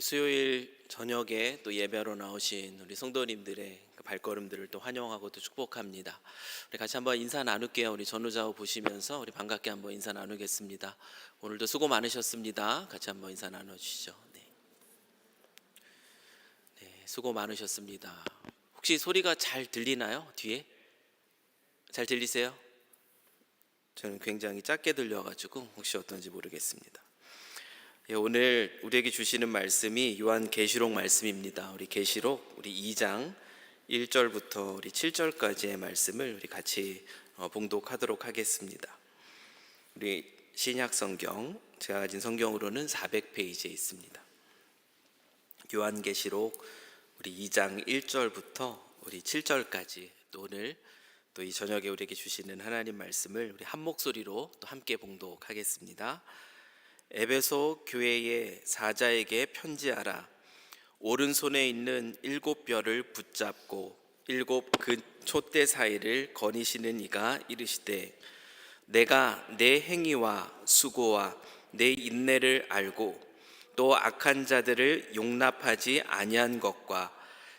수요일 저녁에 또 예배로 나오신 우리 성도님들의 그 발걸음들을 또 환영하고 또 축복합니다. 우리 같이 한번 인사 나눌게요. 우리 전후좌우 보시면서 우리 반갑게 한번 인사 나누겠습니다. 오늘도 수고 많으셨습니다. 같이 한번 인사 나눠주시죠. 네, 수고 많으셨습니다. 혹시 소리가 잘 들리나요? 뒤에? 잘 들리세요? 저는 굉장히 작게 들려가지고 혹시 어떤지 모르겠습니다. 오늘 우리에게 주시는 말씀이 요한계시록 말씀입니다. 우리 계시록 우리 2장 1절부터 우리 7절까지의 말씀을 우리 같이 봉독하도록 하겠습니다. 우리 신약 성경, 제가 가진 성경으로는 400페이지에 있습니다. 요한계시록 우리 2장 1절부터 우리 7절까지 또 오늘 또 이 저녁에 우리에게 주시는 하나님 말씀을 우리 한 목소리로 또 함께 봉독하겠습니다. 에베소 교회의 사자에게 편지하라. 오른손에 있는 7별을 붙잡고 7 그 촛대 사이를 거니시는 이가 이르시되, 내가 내 행위와 수고와 내 인내를 알고 또 악한 자들을 용납하지 아니한 것과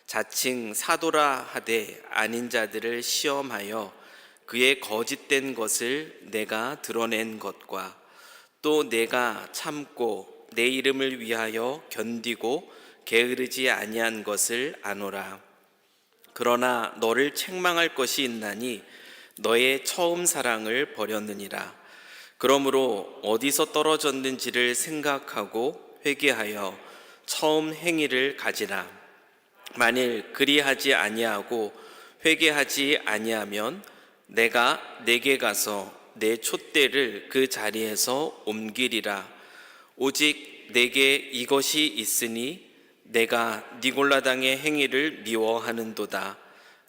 자칭 사도라 하되 아닌 자들을 시험하여 그의 거짓된 것을 내가 드러낸 것과 또 내가 참고 내 이름을 위하여 견디고 게으르지 아니한 것을 아노라. 그러나 너를 책망할 것이 있나니 너의 처음 사랑을 버렸느니라. 그러므로 어디서 떨어졌는지를 생각하고 회개하여 처음 행위를 가지라. 만일 그리하지 아니하고 회개하지 아니하면 내가 내게 가서 내 촛대를 그 자리에서 옮기리라. 오직 내게 이것이 있으니 내가 니골라당의 행위를 미워하는도다.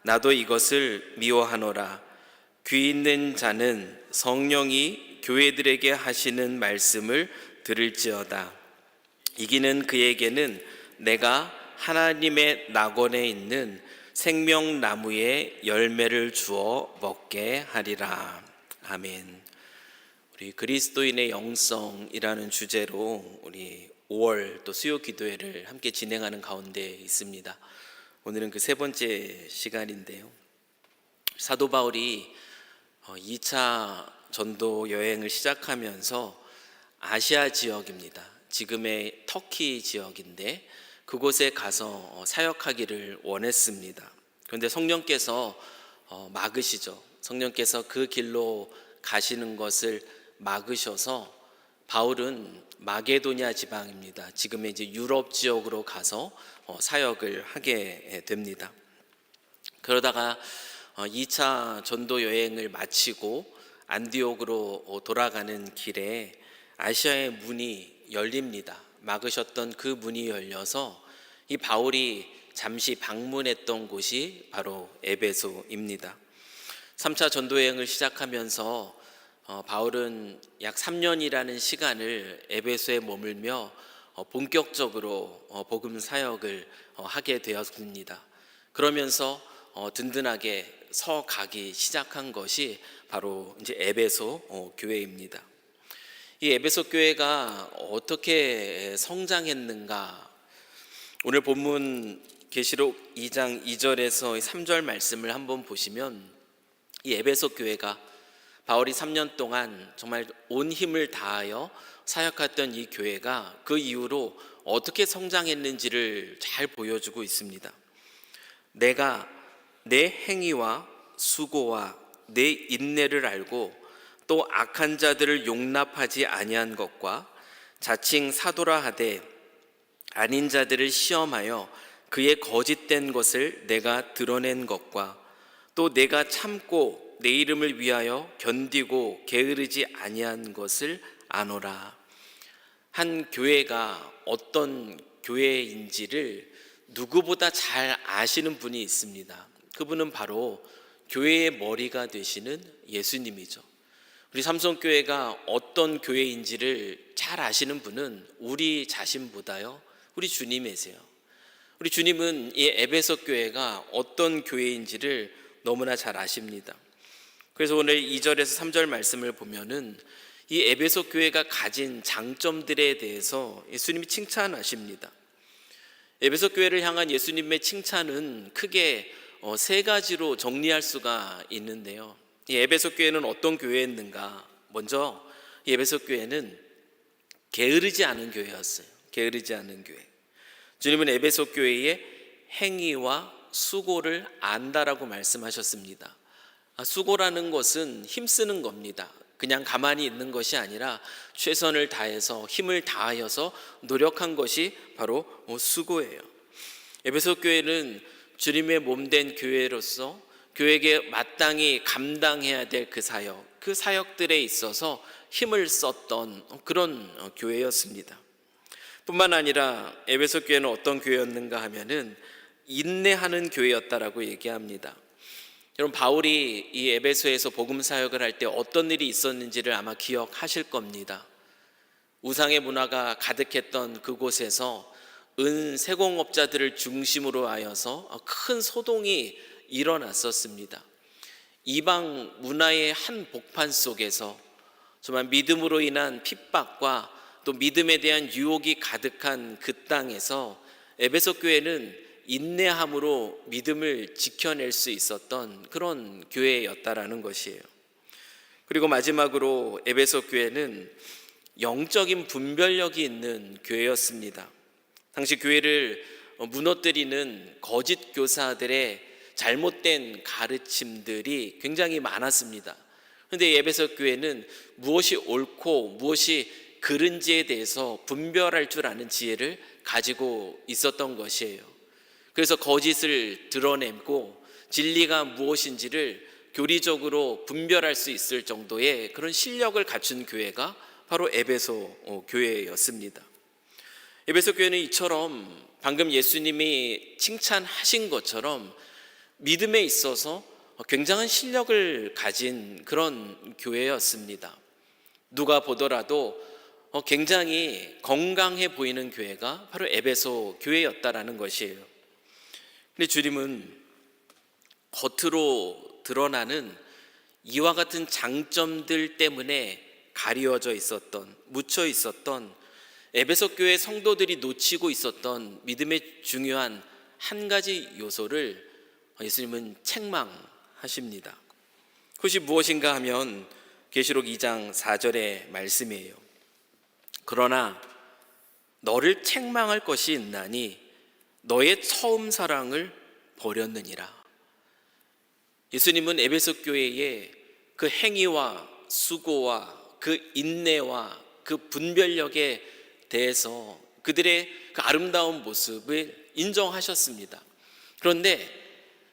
나도 이것을 미워하노라. 귀 있는 자는 성령이 교회들에게 하시는 말씀을 들을지어다. 이기는 그에게는 내가 하나님의 낙원에 있는 생명나무의 열매를 주어 먹게 하리라. 아멘. 우리 그리스도인의 영성이라는 주제로 우리 5월 또 수요 기도회를 함께 진행하는 가운데 있습니다. 오늘은 그 세 번째 시간인데요. 사도 바울이 2차 전도 여행을 시작하면서 아시아 지역입니다. 지금의 터키 지역인데 그곳에 가서 사역하기를 원했습니다. 그런데 성령께서 막으시죠. 성령께서 그 길로 가시는 것을 막으셔서 바울은 마게도냐 지방입니다. 지금의 이제 유럽 지역으로 가서 사역을 하게 됩니다. 그러다가 2차 전도 여행을 마치고 안디옥으로 돌아가는 길에 아시아의 문이 열립니다. 막으셨던 그 문이 열려서 이 바울이 잠시 방문했던 곳이 바로 에베소입니다. 3차 전도여행을 시작하면서 바울은 약 3년이라는 시간을 에베소에 머물며 본격적으로 복음 사역을 하게 되었습니다. 그러면서 든든하게 서가기 시작한 것이 바로 이제 에베소 교회입니다. 이 에베소 교회가 어떻게 성장했는가? 오늘 본문 계시록 2장 2절에서 3절 말씀을 한번 보시면 이 에베소 교회가 바울이 3년 동안 정말 온 힘을 다하여 사역했던 이 교회가 그 이후로 어떻게 성장했는지를 잘 보여주고 있습니다. 내가 내 행위와 수고와 내 인내를 알고 또 악한 자들을 용납하지 아니한 것과 자칭 사도라 하되 아닌 자들을 시험하여 그의 거짓된 것을 내가 드러낸 것과 또 내가 참고 내 이름을 위하여 견디고 게으르지 아니한 것을 아노라. 한 교회가 어떤 교회인지를 누구보다 잘 아시는 분이 있습니다. 그분은 바로 교회의 머리가 되시는 예수님이죠. 우리 삼성교회가 어떤 교회인지를 잘 아시는 분은 우리 자신보다요 우리 주님이세요. 우리 주님은 이 에베소 교회가 어떤 교회인지를 너무나 잘 아십니다. 그래서 오늘 2절에서 3절 말씀을 보면은 이 에베소 교회가 가진 장점들에 대해서 예수님이 칭찬하십니다. 에베소 교회를 향한 예수님의 칭찬은 크게 세 가지로 정리할 수가 있는데요. 이 에베소 교회는 어떤 교회였는가? 먼저 이 에베소 교회는 게으르지 않은 교회였어요. 게으르지 않은 교회. 주님은 에베소 교회의 행위와 수고를 안다라고 말씀하셨습니다. 수고라는 것은 힘쓰는 겁니다. 그냥 가만히 있는 것이 아니라 최선을 다해서 힘을 다하여서 노력한 것이 바로 수고예요. 에베소 교회는 주님의 몸된 교회로서 교회에게 마땅히 감당해야 될 그 사역들에 있어서 힘을 썼던 그런 교회였습니다. 뿐만 아니라 에베소 교회는 어떤 교회였는가 하면은 인내하는 교회였다라고 얘기합니다. 여러분, 바울이 이 에베소에서 복음 사역을 할 때 어떤 일이 있었는지를 아마 기억하실 겁니다. 우상의 문화가 가득했던 그곳에서 세공업자들을 중심으로 하여서 큰 소동이 일어났었습니다. 이방 문화의 한 복판 속에서 정말 믿음으로 인한 핍박과 또 믿음에 대한 유혹이 가득한 그 땅에서 에베소 교회는 인내함으로 믿음을 지켜낼 수 있었던 그런 교회였다라는 것이에요. 그리고 마지막으로 에베소 교회는 영적인 분별력이 있는 교회였습니다. 당시 교회를 무너뜨리는 거짓 교사들의 잘못된 가르침들이 굉장히 많았습니다. 그런데 에베소 교회는 무엇이 옳고 무엇이 그른지에 대해서 분별할 줄 아는 지혜를 가지고 있었던 것이에요. 그래서 거짓을 드러내고 진리가 무엇인지를 교리적으로 분별할 수 있을 정도의 그런 실력을 갖춘 교회가 바로 에베소 교회였습니다. 에베소 교회는 이처럼 방금 예수님이 칭찬하신 것처럼 믿음에 있어서 굉장한 실력을 가진 그런 교회였습니다. 누가 보더라도 굉장히 건강해 보이는 교회가 바로 에베소 교회였다라는 것이에요. 근데 주님은 겉으로 드러나는 이와 같은 장점들 때문에 가리워져 있었던, 묻혀 있었던 에베소 교회 성도들이 놓치고 있었던 믿음의 중요한 한 가지 요소를 예수님은 책망하십니다. 그것이 무엇인가 하면 계시록 2장 4절의 말씀이에요. 그러나 너를 책망할 것이 있나니 너의 처음 사랑을 버렸느니라. 예수님은 에베소 교회의 그 행위와 수고와 그 인내와 그 분별력에 대해서 그들의 그 아름다운 모습을 인정하셨습니다. 그런데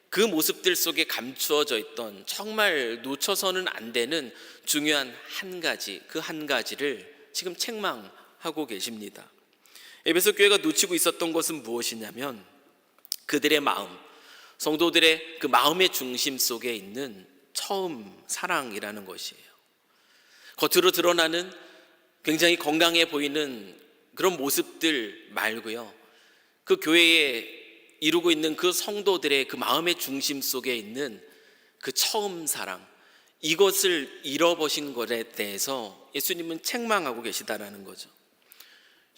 그 모습들 속에 감추어져 있던 정말 놓쳐서는 안 되는 중요한 한 가지, 그 한 가지를 지금 책망하고 계십니다. 에베소 교회가 놓치고 있었던 것은 무엇이냐면 그들의 마음, 성도들의 그 마음의 중심 속에 있는 처음 사랑이라는 것이에요. 겉으로 드러나는 굉장히 건강해 보이는 그런 모습들 말고요, 그 교회에 이루고 있는 그 성도들의 그 마음의 중심 속에 있는 그 처음 사랑, 이것을 잃어버린 것에 대해서 예수님은 책망하고 계시다라는 거죠.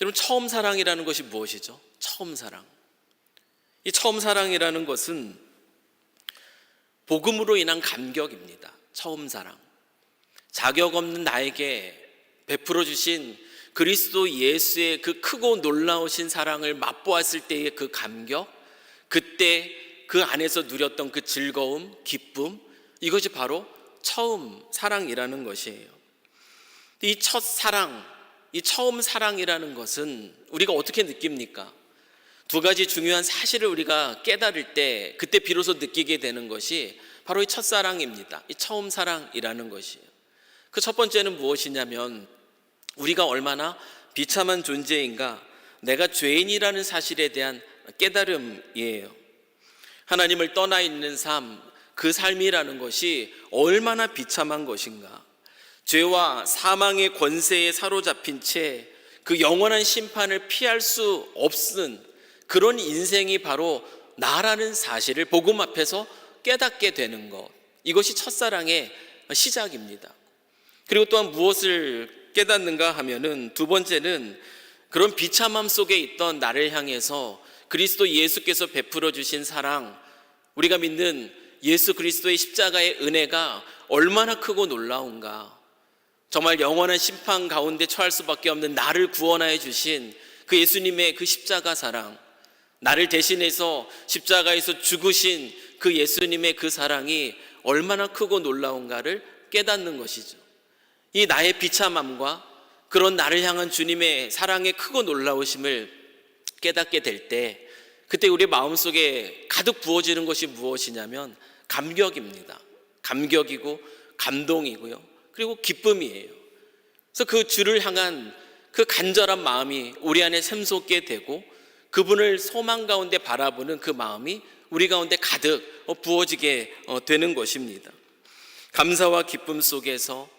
여러분, 처음 사랑이라는 것이 무엇이죠? 처음 사랑. 이 처음 사랑이라는 것은 복음으로 인한 감격입니다. 처음 사랑. 자격 없는 나에게 베풀어 주신 그리스도 예수의 그 크고 놀라우신 사랑을 맛보았을 때의 그 감격, 그때 그 안에서 누렸던 그 즐거움, 기쁨, 이것이 바로 처음 사랑이라는 것이에요. 이 첫 사랑, 이 처음 사랑이라는 것은 우리가 어떻게 느낍니까? 두 가지 중요한 사실을 우리가 깨달을 때 그때 비로소 느끼게 되는 것이 바로 이 첫사랑입니다. 이 처음 사랑이라는 것이에요. 그 첫 번째는 무엇이냐면 우리가 얼마나 비참한 존재인가, 내가 죄인이라는 사실에 대한 깨달음이에요. 하나님을 떠나 있는 삶, 그 삶이라는 것이 얼마나 비참한 것인가. 죄와 사망의 권세에 사로잡힌 채 그 영원한 심판을 피할 수 없는 그런 인생이 바로 나라는 사실을 복음 앞에서 깨닫게 되는 것, 이것이 첫사랑의 시작입니다. 그리고 또한 무엇을 깨닫는가 하면은 두 번째는 그런 비참함 속에 있던 나를 향해서 그리스도 예수께서 베풀어 주신 사랑, 우리가 믿는 예수 그리스도의 십자가의 은혜가 얼마나 크고 놀라운가. 정말 영원한 심판 가운데 처할 수밖에 없는 나를 구원하여 주신 그 예수님의 그 십자가 사랑, 나를 대신해서 십자가에서 죽으신 그 예수님의 그 사랑이 얼마나 크고 놀라운가를 깨닫는 것이죠. 이 나의 비참함과 그런 나를 향한 주님의 사랑의 크고 놀라우심을 깨닫게 될 때, 그때 우리 마음속에 가득 부어지는 것이 무엇이냐면 감격입니다. 감격이고 감동이고요, 그리고 기쁨이에요. 그래서 그 주를 향한 그 간절한 마음이 우리 안에 샘솟게 되고, 그분을 소망 가운데 바라보는 그 마음이 우리 가운데 가득 부어지게 되는 것입니다. 감사와 기쁨 속에서,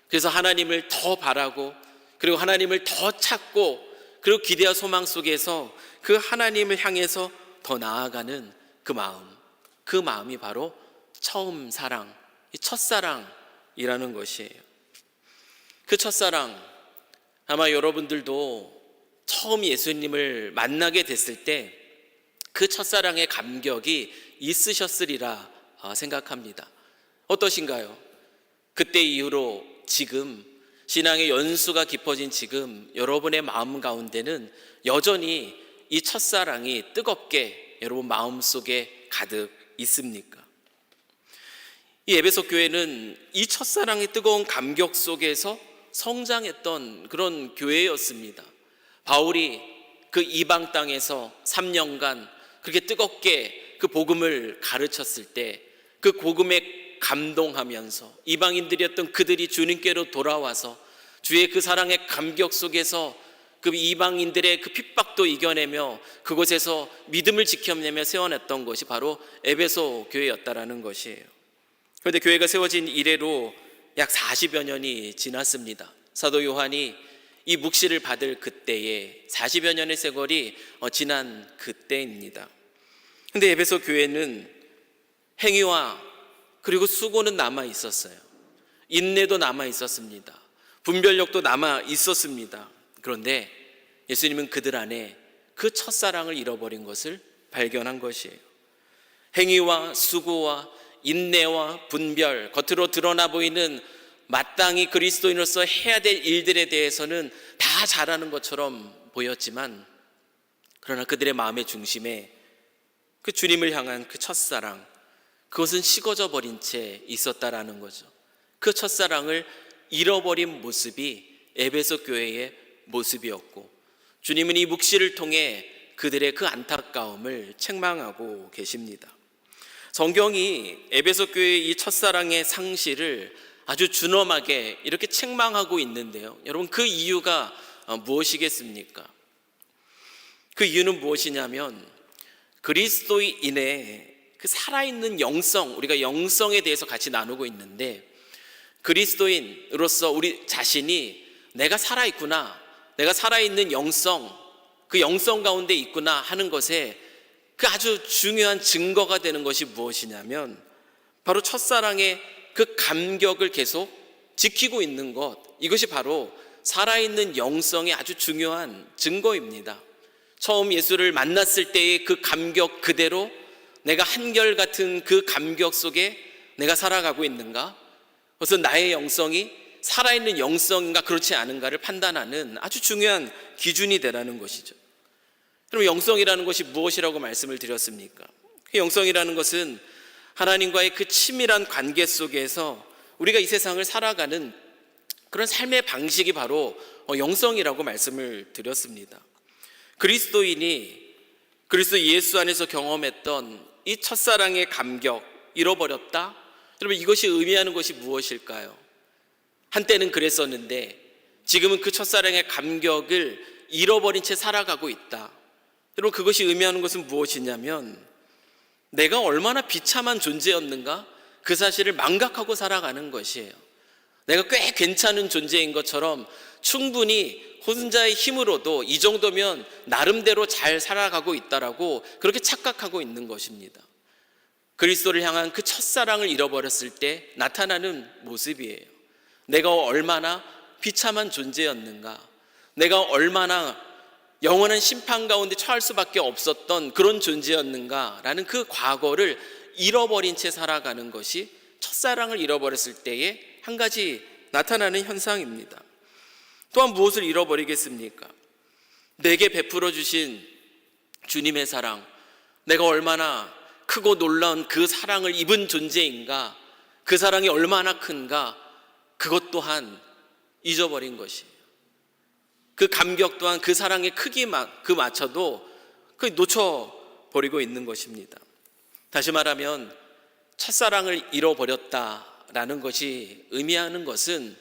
그래서 하나님을 더 바라고, 그리고 하나님을 더 찾고, 그리고 기대와 소망 속에서 그 하나님을 향해서 더 나아가는 그 마음, 그 마음이 바로 처음 사랑, 첫사랑이라는 것이에요. 그 첫사랑, 아마 여러분들도 처음 예수님을 만나게 됐을 때 그 첫사랑의 감격이 있으셨으리라 생각합니다. 어떠신가요? 그때 이후로 지금 신앙의 연수가 깊어진 지금 여러분의 마음 가운데는 여전히 이 첫사랑이 뜨겁게 여러분 마음속에 가득 있습니까? 이 에베소 교회는 이 첫사랑의 뜨거운 감격 속에서 성장했던 그런 교회였습니다. 바울이 그 이방 땅에서 3년간 그렇게 뜨겁게 그 복음을 가르쳤을 때 그 복음에 감동하면서 이방인들이었던 그들이 주님께로 돌아와서 주의 그 사랑의 감격 속에서 그 이방인들의 그 핍박도 이겨내며 그곳에서 믿음을 지켜내며 세워냈던 것이 바로 에베소 교회였다라는 것이에요. 그런데 교회가 세워진 이래로 약 40여 년이 지났습니다. 사도 요한이 이 묵시를 받을 그때에 40여 년의 세월이 지난 그때입니다. 그런데 에베소 교회는 행위와 그리고 수고는 남아 있었어요. 인내도 남아 있었습니다. 분별력도 남아 있었습니다. 그런데 예수님은 그들 안에 그 첫사랑을 잃어버린 것을 발견한 것이에요. 행위와 수고와 인내와 분별, 겉으로 드러나 보이는 마땅히 그리스도인으로서 해야 될 일들에 대해서는 다 잘하는 것처럼 보였지만, 그러나 그들의 마음의 중심에 그 주님을 향한 그 첫사랑, 그것은 식어져 버린 채 있었다라는 거죠. 그 첫사랑을 잃어버린 모습이 에베소 교회의 모습이었고, 주님은 이 묵시를 통해 그들의 그 안타까움을 책망하고 계십니다. 성경이 에베소 교회의 이 첫사랑의 상실을 아주 준엄하게 이렇게 책망하고 있는데요, 여러분 그 이유가 무엇이겠습니까? 그 이유는 무엇이냐면 그리스도인의 그 살아있는 영성, 우리가 영성에 대해서 같이 나누고 있는데, 그리스도인으로서 우리 자신이 내가 살아있구나, 내가 살아있는 영성, 그 영성 가운데 있구나 하는 것에 그 아주 중요한 증거가 되는 것이 무엇이냐면 바로 첫사랑의 그 감격을 계속 지키고 있는 것, 이것이 바로 살아있는 영성의 아주 중요한 증거입니다. 처음 예수를 만났을 때의 그 감격 그대로 내가 한결같은 그 감격 속에 내가 살아가고 있는가? 그것은 나의 영성이 살아있는 영성인가 그렇지 않은가를 판단하는 아주 중요한 기준이 되라는 것이죠. 그럼 영성이라는 것이 무엇이라고 말씀을 드렸습니까? 그 영성이라는 것은 하나님과의 그 친밀한 관계 속에서 우리가 이 세상을 살아가는 그런 삶의 방식이 바로 영성이라고 말씀을 드렸습니다. 그리스도인이 그리스도 예수 안에서 경험했던 이 첫사랑의 감격 잃어버렸다? 여러분 이것이 의미하는 것이 무엇일까요? 한때는 그랬었는데 지금은 그 첫사랑의 감격을 잃어버린 채 살아가고 있다. 여러분 그것이 의미하는 것은 무엇이냐면 내가 얼마나 비참한 존재였는가 그 사실을 망각하고 살아가는 것이에요. 내가 꽤 괜찮은 존재인 것처럼 충분히 혼자의 힘으로도 이 정도면 나름대로 잘 살아가고 있다라고 그렇게 착각하고 있는 것입니다. 그리스도를 향한 그 첫사랑을 잃어버렸을 때 나타나는 모습이에요. 내가 얼마나 비참한 존재였는가, 내가 얼마나 영원한 심판 가운데 처할 수밖에 없었던 그런 존재였는가라는 그 과거를 잃어버린 채 살아가는 것이 첫사랑을 잃어버렸을 때의 한 가지 나타나는 현상입니다. 또한 무엇을 잃어버리겠습니까? 내게 베풀어 주신 주님의 사랑, 내가 얼마나 크고 놀라운 그 사랑을 입은 존재인가, 그 사랑이 얼마나 큰가, 그것 또한 잊어버린 것이에요. 그 감격 또한 그 사랑의 크기마저도 놓쳐버리고 있는 것입니다. 다시 말하면 첫사랑을 잃어버렸다라는 것이 의미하는 것은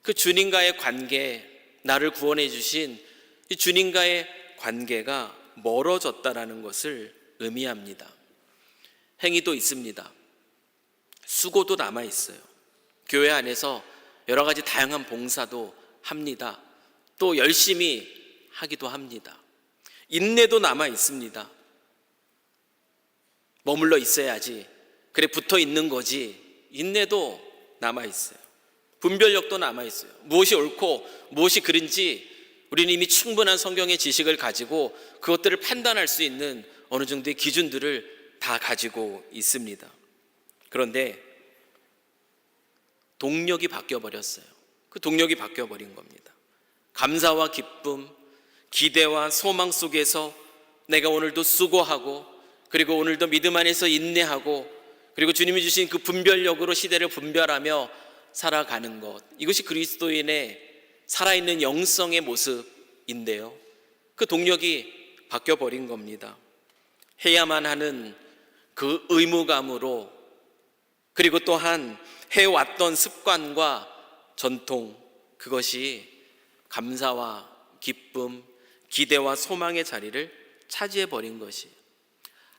그 주님과의 관계, 나를 구원해 주신 이 주님과의 관계가 멀어졌다라는 것을 의미합니다. 행위도 있습니다. 수고도 남아 있어요. 교회 안에서 여러 가지 다양한 봉사도 합니다. 또 열심히 하기도 합니다. 인내도 남아 있습니다. 머물러 있어야지, 그래 붙어 있는 거지, 인내도 남아 있어요. 분별력도 남아 있어요. 무엇이 옳고 무엇이 그른지 우리는 이미 충분한 성경의 지식을 가지고 그것들을 판단할 수 있는 어느 정도의 기준들을 다 가지고 있습니다. 그런데 동력이 바뀌어버렸어요. 그 동력이 바뀌어버린 겁니다. 감사와 기쁨, 기대와 소망 속에서 내가 오늘도 수고하고, 그리고 오늘도 믿음 안에서 인내하고, 그리고 주님이 주신 그 분별력으로 시대를 분별하며 살아가는 것, 이것이 그리스도인의 살아있는 영성의 모습인데요, 그 동력이 바뀌어버린 겁니다. 해야만 하는 그 의무감으로, 그리고 또한 해왔던 습관과 전통, 그것이 감사와 기쁨, 기대와 소망의 자리를 차지해버린 것이,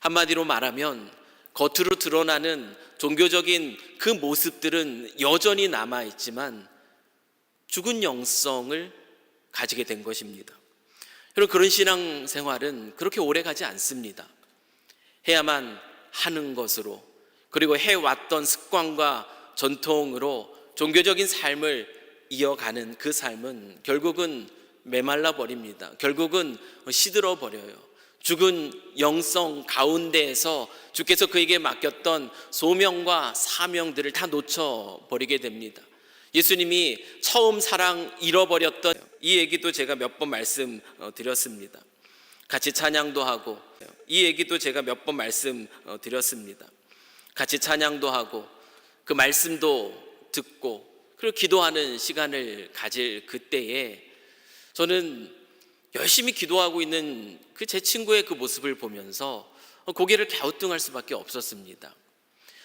한마디로 말하면 겉으로 드러나는 종교적인 그 모습들은 여전히 남아있지만 죽은 영성을 가지게 된 것입니다. 여러분, 그런 신앙생활은 그렇게 오래 가지 않습니다. 해야만 하는 것으로, 그리고 해왔던 습관과 전통으로 종교적인 삶을 이어가는 그 삶은 결국은 메말라 버립니다. 결국은 시들어 버려요. 죽은 영성 가운데에서 주께서 그에게 맡겼던 소명과 사명들을 다 놓쳐버리게 됩니다. 예수님이 처음 사랑 잃어버렸던 이 얘기도 제가 몇 번 말씀드렸습니다. 같이 찬양도 하고, 이 얘기도 제가 몇 번 말씀드렸습니다. 같이 찬양도 하고, 그 말씀도 듣고, 그리고 기도하는 시간을 가질 그때에 저는 열심히 기도하고 있는 그 제 친구의 그 모습을 보면서 고개를 갸우뚱할 수밖에 없었습니다.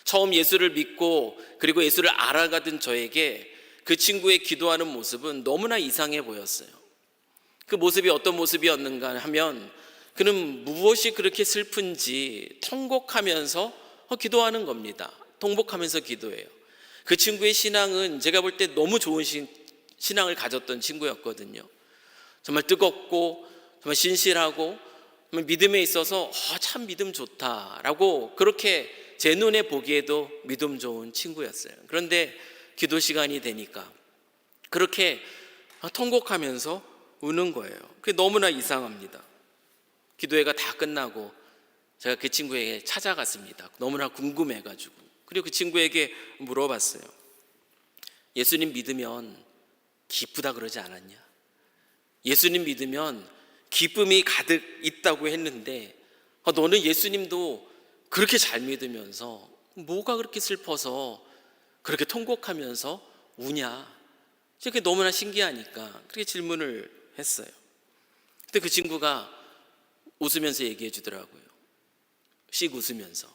처음 예수를 믿고 그리고 예수를 알아가던 저에게 그 친구의 기도하는 모습은 너무나 이상해 보였어요. 그 모습이 어떤 모습이었는가 하면, 그는 무엇이 그렇게 슬픈지 통곡하면서 기도하는 겁니다. 통곡하면서 기도해요. 그 친구의 신앙은 제가 볼 때 너무 좋은 신앙을 가졌던 친구였거든요. 정말 뜨겁고 정말 신실하고 정말 믿음에 있어서 참 믿음 좋다라고, 그렇게 제 눈에 보기에도 믿음 좋은 친구였어요. 그런데 기도 시간이 되니까 그렇게 통곡하면서 우는 거예요. 그게 너무나 이상합니다. 기도회가 다 끝나고 제가 그 친구에게 찾아갔습니다. 너무나 궁금해가지고. 그리고 그 친구에게 물어봤어요. 예수님 믿으면 기쁘다 그러지 않았냐? 예수님 믿으면 기쁨이 가득 있다고 했는데 너는 예수님도 그렇게 잘 믿으면서 뭐가 그렇게 슬퍼서 그렇게 통곡하면서 우냐? 그게 너무나 신기하니까 그렇게 질문을 했어요. 근데 그 친구가 웃으면서 얘기해 주더라고요. 씩 웃으면서.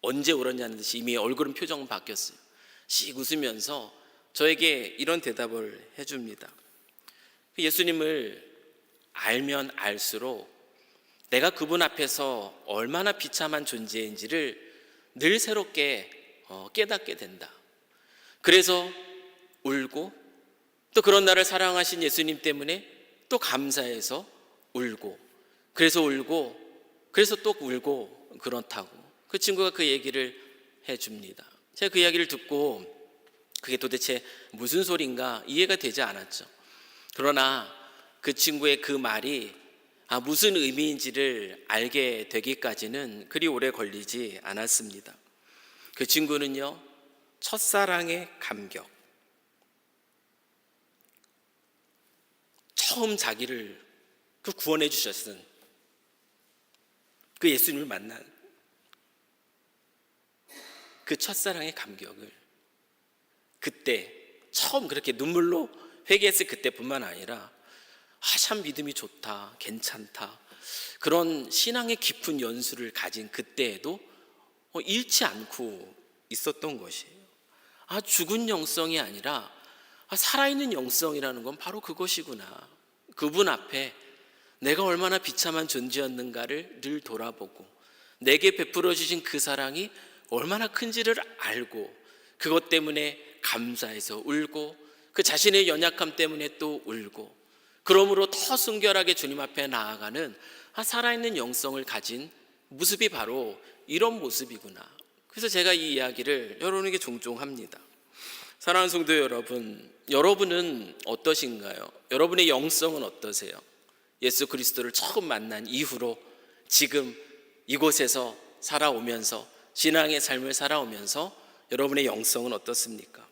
언제 울었냐는 듯이 이미 얼굴은 표정은 바뀌었어요. 씩 웃으면서 저에게 이런 대답을 해줍니다. 예수님을 알면 알수록 내가 그분 앞에서 얼마나 비참한 존재인지를 늘 새롭게 깨닫게 된다. 그래서 울고, 또 그런 나를 사랑하신 예수님 때문에 또 감사해서 울고, 그래서 울고, 그래서 또 울고, 그렇다고 그 친구가 그 얘기를 해줍니다. 제가 그 이야기를 듣고 그게 도대체 무슨 소린가 이해가 되지 않았죠. 그러나 그 친구의 그 말이 무슨 의미인지를 알게 되기까지는 그리 오래 걸리지 않았습니다. 그 친구는요, 첫사랑의 감격. 처음 자기를 구원해 주셨은 그 예수님을 만난 그 첫사랑의 감격을 그때 처음 그렇게 눈물로 회개했을 그때뿐만 아니라 참 믿음이 좋다, 괜찮다, 그런 신앙의 깊은 연수를 가진 그때에도 잃지 않고 있었던 것이에요. 죽은 영성이 아니라 살아있는 영성이라는 건 바로 그것이구나. 그분 앞에 내가 얼마나 비참한 존재였는가를 늘 돌아보고 내게 베풀어 주신 그 사랑이 얼마나 큰지를 알고 그것 때문에 감사해서 울고 그 자신의 연약함 때문에 또 울고 그러므로 더 순결하게 주님 앞에 나아가는 살아있는 영성을 가진 모습이 바로 이런 모습이구나. 그래서 제가 이 이야기를 여러분에게 종종 합니다. 사랑하는 성도 여러분, 여러분은 어떠신가요? 여러분의 영성은 어떠세요? 예수 그리스도를 처음 만난 이후로 지금 이곳에서 살아오면서 신앙의 삶을 살아오면서 여러분의 영성은 어떻습니까?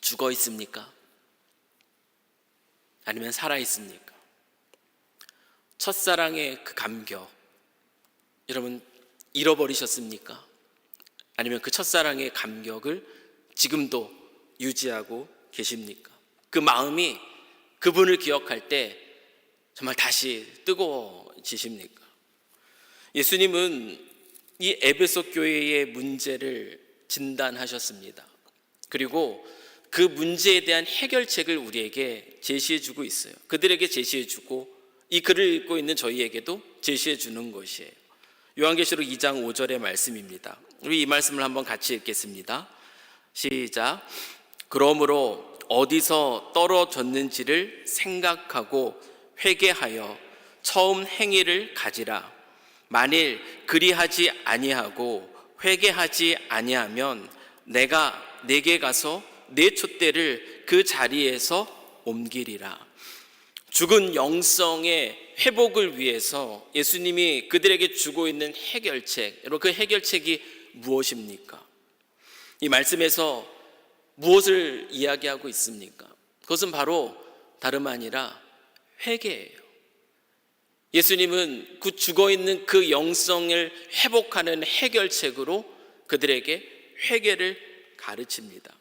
죽어 있습니까? 아니면 살아 있습니까? 첫사랑의 그 감격, 여러분 잃어버리셨습니까? 아니면 그 첫사랑의 감격을 지금도 유지하고 계십니까? 그 마음이 그분을 기억할 때 정말 다시 뜨거워지십니까? 예수님은 이 에베소 교회의 문제를 진단하셨습니다. 그리고 그 문제에 대한 해결책을 우리에게 제시해 주고 있어요. 그들에게 제시해 주고 이 글을 읽고 있는 저희에게도 제시해 주는 것이에요. 요한계시록 2장 5절의 말씀입니다. 우리 이 말씀을 한번 같이 읽겠습니다. 시작. 그러므로 어디서 떨어졌는지를 생각하고 회개하여 처음 행위를 가지라. 만일 그리하지 아니하고 회개하지 아니하면 내가 내게 가서 내 촛대를 그 자리에서 옮기리라. 죽은 영성의 회복을 위해서 예수님이 그들에게 주고 있는 해결책, 여러분 그 해결책이 무엇입니까? 이 말씀에서 무엇을 이야기하고 있습니까? 그것은 바로 다름 아니라 회개예요. 예수님은 그 죽어있는 그 영성을 회복하는 해결책으로 그들에게 회개를 가르칩니다.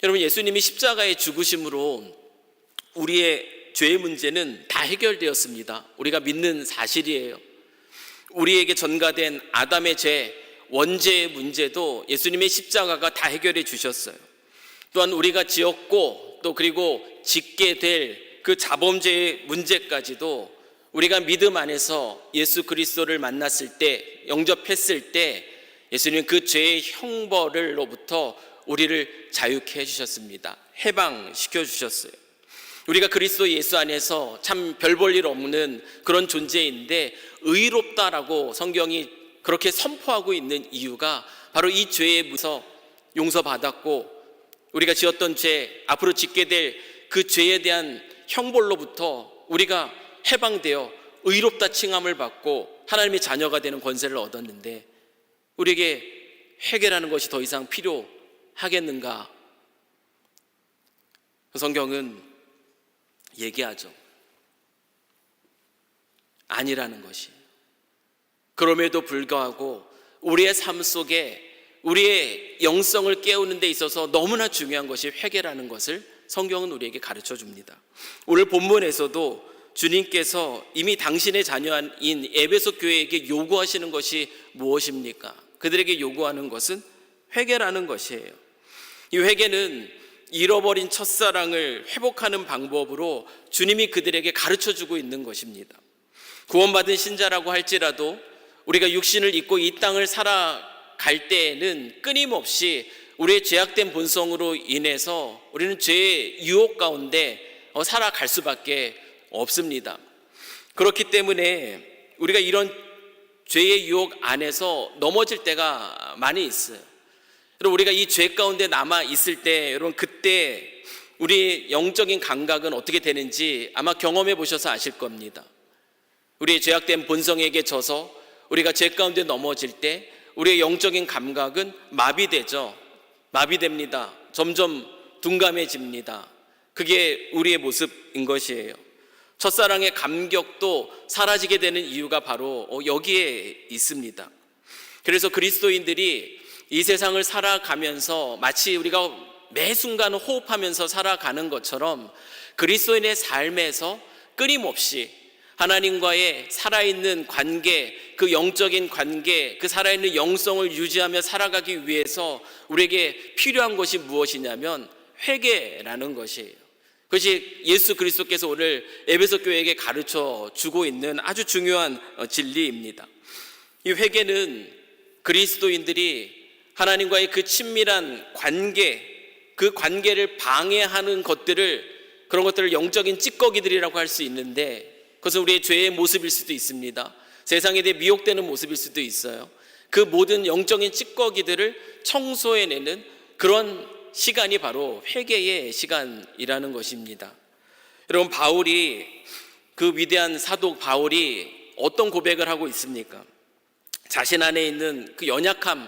여러분, 예수님이 십자가의 죽으심으로 우리의 죄의 문제는 다 해결되었습니다. 우리가 믿는 사실이에요. 우리에게 전가된 아담의 죄, 원죄의 문제도 예수님의 십자가가 다 해결해 주셨어요. 또한 우리가 지었고 또 그리고 짓게 될 그 자범죄의 문제까지도 우리가 믿음 안에서 예수 그리스도를 만났을 때, 영접했을 때 예수님은 그 죄의 형벌로부터 우리를 자유케 해주셨습니다. 해방시켜 주셨어요. 우리가 그리스도 예수 안에서 참 별 볼 일 없는 그런 존재인데 의롭다라고 성경이 그렇게 선포하고 있는 이유가 바로 이 죄에 묻어 용서받았고 우리가 지었던 죄, 앞으로 짓게 될 그 죄에 대한 형벌로부터 우리가 해방되어 의롭다 칭함을 받고 하나님의 자녀가 되는 권세를 얻었는데 우리에게 회개라는 것이 더 이상 필요하겠는가? 성경은 얘기하죠. 아니라는 것이. 그럼에도 불구하고 우리의 삶 속에 우리의 영성을 깨우는 데 있어서 너무나 중요한 것이 회개라는 것을 성경은 우리에게 가르쳐 줍니다. 오늘 본문에서도 주님께서 이미 당신의 자녀인 에베소 교회에게 요구하시는 것이 무엇입니까? 그들에게 요구하는 것은 회개라는 것이에요. 이 회개는 잃어버린 첫사랑을 회복하는 방법으로 주님이 그들에게 가르쳐 주고 있는 것입니다. 구원받은 신자라고 할지라도 우리가 육신을 입고 이 땅을 살아갈 때에는 끊임없이 우리의 죄악된 본성으로 인해서 우리는 죄의 유혹 가운데 살아갈 수밖에 없습니다. 그렇기 때문에 우리가 이런 죄의 유혹 안에서 넘어질 때가 많이 있어요. 여러분, 우리가 이 죄 가운데 남아 있을 때 여러분 그때 우리 영적인 감각은 어떻게 되는지 아마 경험해 보셔서 아실 겁니다. 우리의 죄악된 본성에게 져서 우리가 죄 가운데 넘어질 때 우리의 영적인 감각은 마비되죠. 마비됩니다. 점점 둔감해집니다. 그게 우리의 모습인 것이에요. 첫사랑의 감격도 사라지게 되는 이유가 바로 여기에 있습니다. 그래서 그리스도인들이 이 세상을 살아가면서 마치 우리가 매 순간 호흡하면서 살아가는 것처럼 그리스도인의 삶에서 끊임없이 하나님과의 살아있는 관계, 그 영적인 관계, 그 살아있는 영성을 유지하며 살아가기 위해서 우리에게 필요한 것이 무엇이냐면 회개라는 것이에요. 그것이 예수 그리스도께서 오늘 에베소 교회에게 가르쳐 주고 있는 아주 중요한 진리입니다. 이 회개는 그리스도인들이 하나님과의 그 친밀한 관계, 그 관계를 방해하는 그런 것들을 영적인 찌꺼기들이라고 할 수 있는데, 그것은 우리의 죄의 모습일 수도 있습니다. 세상에 대해 미혹되는 모습일 수도 있어요. 그 모든 영적인 찌꺼기들을 청소해내는 그런 시간이 바로 회개의 시간이라는 것입니다. 여러분, 그 위대한 사도 바울이 어떤 고백을 하고 있습니까? 자신 안에 있는 그 연약함,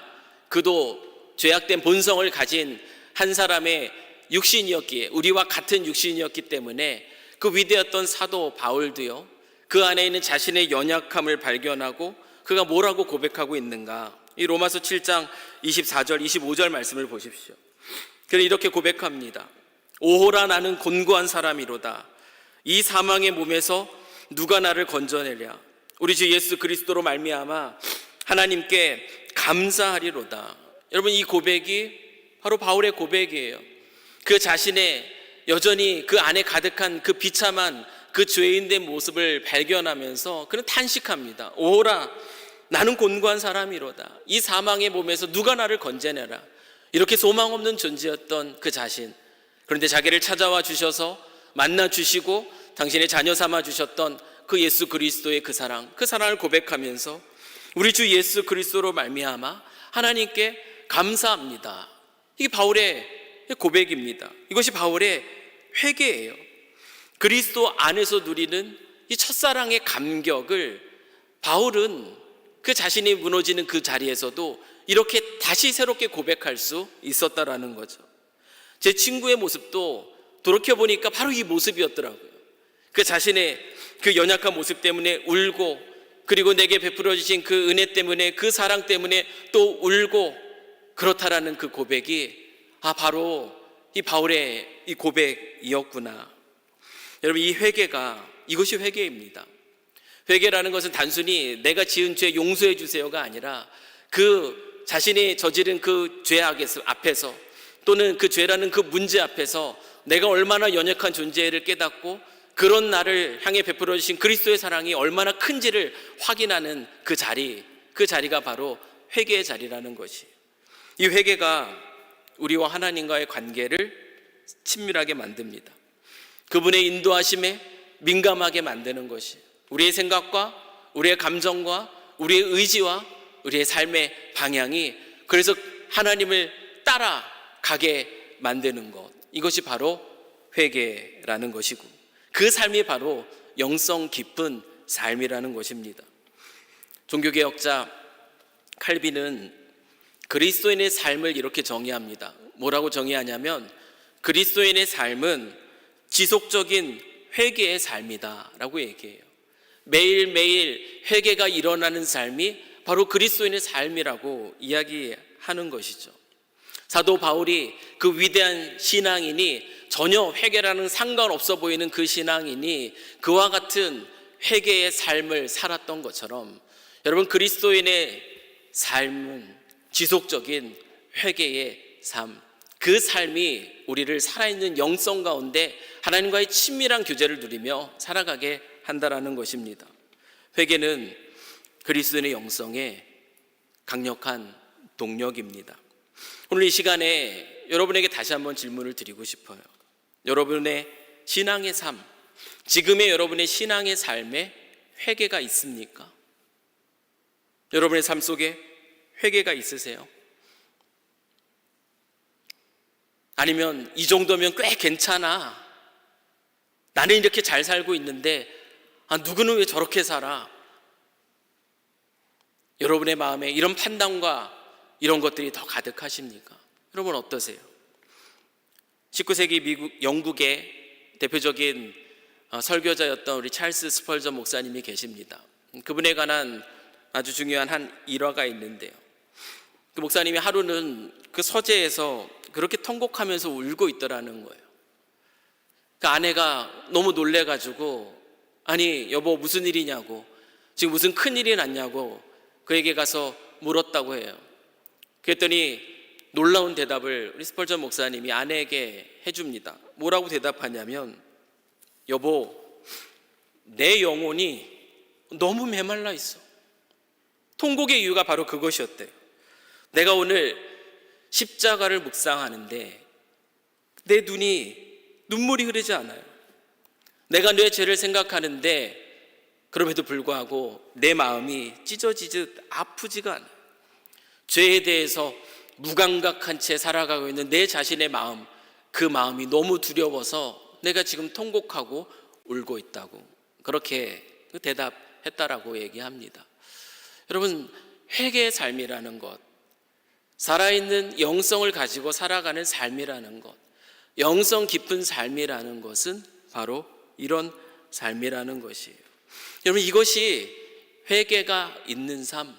그도 죄악된 본성을 가진 한 사람의 육신이었기에, 우리와 같은 육신이었기 때문에 그 위대했던 사도 바울도요, 그 안에 있는 자신의 연약함을 발견하고 그가 뭐라고 고백하고 있는가? 이 로마서 7장 24절 25절 말씀을 보십시오. 그는 이렇게 고백합니다. 오호라, 나는 곤고한 사람이로다. 이 사망의 몸에서 누가 나를 건져내랴? 우리 주 예수 그리스도로 말미암아 하나님께 감사하리로다. 여러분, 이 고백이 바로 바울의 고백이에요. 그 자신의 여전히 그 안에 가득한 그 비참한 그 죄인된 모습을 발견하면서 그는 탄식합니다. 오호라, 나는 곤고한 사람이로다. 이 사망의 몸에서 누가 나를 건져내라. 이렇게 소망 없는 존재였던 그 자신, 그런데 자기를 찾아와 주셔서 만나 주시고 당신의 자녀 삼아 주셨던 그 예수 그리스도의 그 사랑을 고백하면서 우리 주 예수 그리스도로 말미암아 하나님께 감사합니다. 이게 바울의 고백입니다. 이것이 바울의 회개예요. 그리스도 안에서 누리는 이 첫사랑의 감격을 바울은 그 자신이 무너지는 그 자리에서도 이렇게 다시 새롭게 고백할 수 있었다라는 거죠. 제 친구의 모습도 돌이켜보니까 바로 이 모습이었더라고요. 그 자신의 그 연약한 모습 때문에 울고, 그리고 내게 베풀어 주신 그 은혜 때문에, 그 사랑 때문에 또 울고, 그렇다라는 그 고백이 바로 이 바울의 이 고백이었구나. 여러분, 이 회개가, 이것이 회개입니다. 회개라는 것은 단순히 내가 지은 죄 용서해 주세요가 아니라 그 자신이 저지른 그 죄 앞에서, 또는 그 죄라는 그 문제 앞에서 내가 얼마나 연약한 존재를 깨닫고 그런 나를 향해 베풀어 주신 그리스도의 사랑이 얼마나 큰지를 확인하는 그 자리가 바로 회개의 자리라는 것이. 이 회개가 우리와 하나님과의 관계를 친밀하게 만듭니다. 그분의 인도하심에 민감하게 만드는 것이, 우리의 생각과 우리의 감정과 우리의 의지와 우리의 삶의 방향이 그래서 하나님을 따라가게 만드는 것, 이것이 바로 회개라는 것이고, 그 삶이 바로 영성 깊은 삶이라는 것입니다. 종교개혁자 칼빈은 그리스도인의 삶을 이렇게 정의합니다. 뭐라고 정의하냐면, 그리스도인의 삶은 지속적인 회개의 삶이다 라고 얘기해요. 매일매일 회개가 일어나는 삶이 바로 그리스도인의 삶이라고 이야기하는 것이죠. 사도 바울이 그 위대한 신앙인이, 전혀 회개라는 상관없어 보이는 그 신앙인이 그와 같은 회개의 삶을 살았던 것처럼, 여러분, 그리스도인의 삶은 지속적인 회개의 삶, 그 삶이 우리를 살아있는 영성 가운데 하나님과의 친밀한 교제를 누리며 살아가게 한다라는 것입니다. 회개는 그리스도인의 영성의 강력한 동력입니다. 오늘 이 시간에 여러분에게 다시 한번 질문을 드리고 싶어요. 여러분의 신앙의 삶, 지금의 여러분의 신앙의 삶에 회개가 있습니까? 여러분의 삶 속에 회개가 있으세요? 아니면 이 정도면 꽤 괜찮아, 나는 이렇게 잘 살고 있는데 누구는 왜 저렇게 살아? 여러분의 마음에 이런 판단과 이런 것들이 더 가득하십니까? 여러분 어떠세요? 19세기 미국, 영국의 대표적인 설교자였던 우리 찰스 스펄전 목사님이 계십니다. 그분에 관한 아주 중요한 한 일화가 있는데요. 그 목사님이 하루는 그 서재에서 그렇게 통곡하면서 울고 있더라는 거예요. 그 아내가 너무 놀래가지고 아니 여보 무슨 일이냐고, 지금 무슨 큰일이 났냐고 그에게 가서 물었다고 해요. 그랬더니 놀라운 대답을 우리 스펄전 목사님이 아내에게 해줍니다. 뭐라고 대답하냐면, 여보, 내 영혼이 너무 메말라 있어. 통곡의 이유가 바로 그것이었대요. 내가 오늘 십자가를 묵상하는데 내 눈이 눈물이 흐르지 않아요. 내가 내 죄를 생각하는데 그럼에도 불구하고 내 마음이 찢어지듯 아프지가 않아요. 죄에 대해서 무감각한 채 살아가고 있는 내 자신의 마음, 그 마음이 너무 두려워서 내가 지금 통곡하고 울고 있다고 그렇게 대답했다라고 얘기합니다. 여러분, 회개의 삶이라는 것, 살아있는 영성을 가지고 살아가는 삶이라는 것, 영성 깊은 삶이라는 것은 바로 이런 삶이라는 것이에요. 여러분, 이것이 회개가 있는 삶,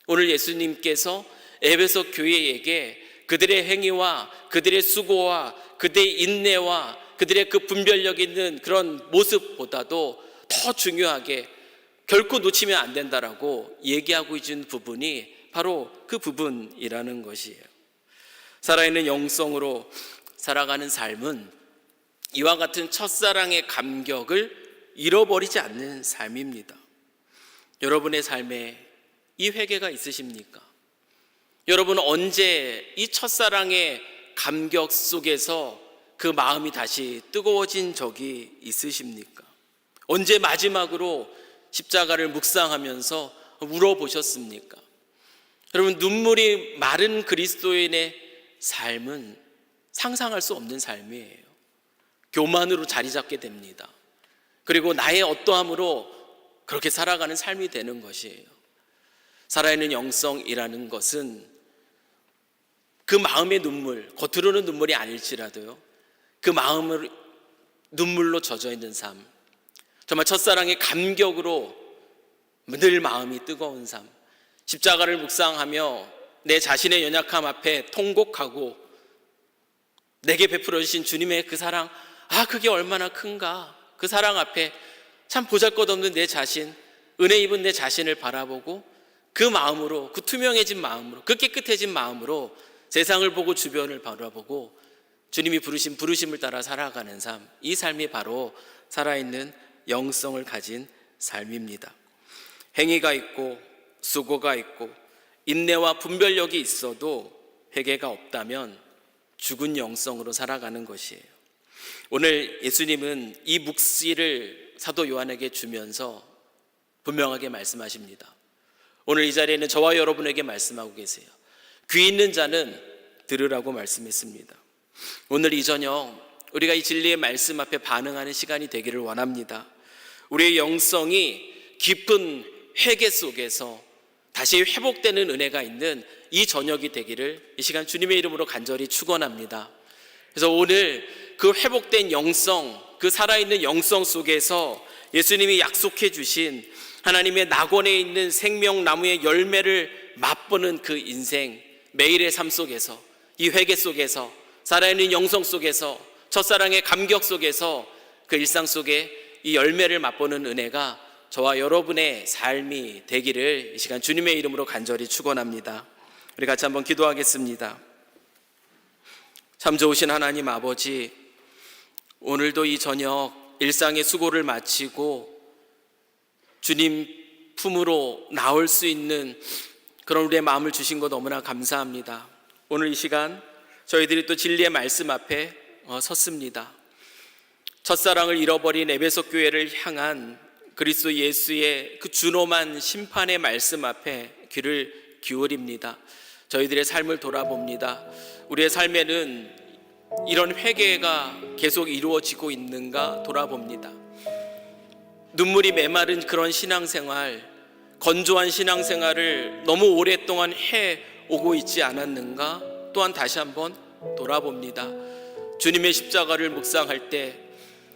오늘 예수님께서 에베소 교회에게 그들의 행위와 그들의 수고와 그들의 인내와 그들의 그 분별력 있는 그런 모습보다도 더 중요하게 결코 놓치면 안 된다라고 얘기하고 있는 부분이 바로 그 부분이라는 것이에요. 살아있는 영성으로 살아가는 삶은 이와 같은 첫사랑의 감격을 잃어버리지 않는 삶입니다. 여러분의 삶에 이 회개가 있으십니까? 여러분 언제 이 첫사랑의 감격 속에서 그 마음이 다시 뜨거워진 적이 있으십니까? 언제 마지막으로 십자가를 묵상하면서 울어보셨습니까? 여러분, 눈물이 마른 그리스도인의 삶은 상상할 수 없는 삶이에요. 교만으로 자리 잡게 됩니다. 그리고 나의 어떠함으로 그렇게 살아가는 삶이 되는 것이에요. 살아있는 영성이라는 것은 그 마음의 눈물, 겉으로는 눈물이 아닐지라도요, 그 마음을 눈물로 젖어 있는 삶, 정말 첫사랑의 감격으로 늘 마음이 뜨거운 삶, 십자가를 묵상하며 내 자신의 연약함 앞에 통곡하고 내게 베풀어 주신 주님의 그 사랑, 그게 얼마나 큰가. 그 사랑 앞에 참 보잘것없는 내 자신, 은혜 입은 내 자신을 바라보고 그 마음으로, 그 투명해진 마음으로, 그 깨끗해진 마음으로 세상을 보고 주변을 바라보고 주님이 부르신 부르심을 따라 살아가는 삶, 이 삶이 바로 살아있는 영성을 가진 삶입니다. 행위가 있고 수고가 있고 인내와 분별력이 있어도 회개가 없다면 죽은 영성으로 살아가는 것이에요. 오늘 예수님은 이 묵시를 사도 요한에게 주면서 분명하게 말씀하십니다. 오늘 이 자리에는 저와 여러분에게 말씀하고 계세요. 귀 있는 자는 들으라고 말씀했습니다. 오늘 이 저녁 우리가 이 진리의 말씀 앞에 반응하는 시간이 되기를 원합니다. 우리의 영성이 깊은 회개 속에서 다시 회복되는 은혜가 있는 이 저녁이 되기를 이 시간 주님의 이름으로 간절히 축원합니다. 그래서 오늘 그 회복된 영성, 그 살아있는 영성 속에서 예수님이 약속해 주신 하나님의 낙원에 있는 생명나무의 열매를 맛보는 그 인생, 매일의 삶 속에서, 이 회개 속에서, 살아있는 영성 속에서, 첫사랑의 감격 속에서 그 일상 속에 이 열매를 맛보는 은혜가 저와 여러분의 삶이 되기를 이 시간 주님의 이름으로 간절히 축원합니다. 우리 같이 한번 기도하겠습니다. 참 좋으신 하나님 아버지, 오늘도 이 저녁 일상의 수고를 마치고 주님 품으로 나올 수 있는 그런 우리의 마음을 주신 것 너무나 감사합니다. 오늘 이 시간 저희들이 또 진리의 말씀 앞에 섰습니다. 첫사랑을 잃어버린 에베소 교회를 향한 그리스도 예수의 그 준엄한 심판의 말씀 앞에 귀를 기울입니다. 저희들의 삶을 돌아봅니다. 우리의 삶에는 이런 회개가 계속 이루어지고 있는가 돌아봅니다. 눈물이 메마른 그런 신앙생활, 건조한 신앙생활을 너무 오랫동안 해오고 있지 않았는가? 또한 다시 한번 돌아봅니다. 주님의 십자가를 묵상할 때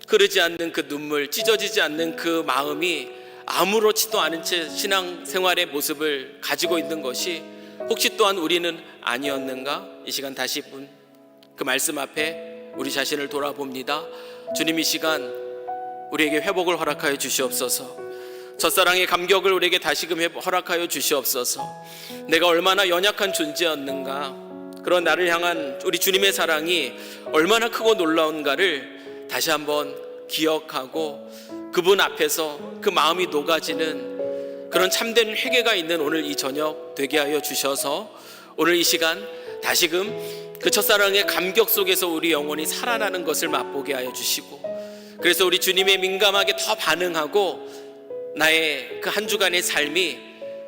흐르지 않는 그 눈물, 찢어지지 않는 그 마음이 아무렇지도 않은 채 신앙생활의 모습을 가지고 있는 것이 혹시 또한 우리는 아니었는가? 이 시간 다시 그 말씀 앞에 우리 자신을 돌아봅니다. 주님, 이 시간 우리에게 회복을 허락하여 주시옵소서. 첫사랑의 감격을 우리에게 다시금 허락하여 주시옵소서. 내가 얼마나 연약한 존재였는가, 그런 나를 향한 우리 주님의 사랑이 얼마나 크고 놀라운가를 다시 한번 기억하고 그분 앞에서 그 마음이 녹아지는 그런 참된 회개가 있는 오늘 이 저녁 되게 하여 주셔서 오늘 이 시간 다시금 그 첫사랑의 감격 속에서 우리 영혼이 살아나는 것을 맛보게 하여 주시고, 그래서 우리 주님의 민감하게 더 반응하고 나의 그 한 주간의 삶이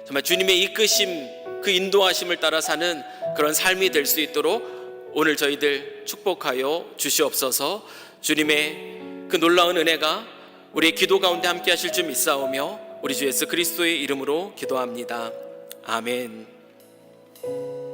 정말 주님의 이끄심, 그 인도하심을 따라 사는 그런 삶이 될 수 있도록 오늘 저희들 축복하여 주시옵소서. 주님의 그 놀라운 은혜가 우리의 기도 가운데 함께 하실 줄 믿사오며 우리 주 예수 그리스도의 이름으로 기도합니다. 아멘.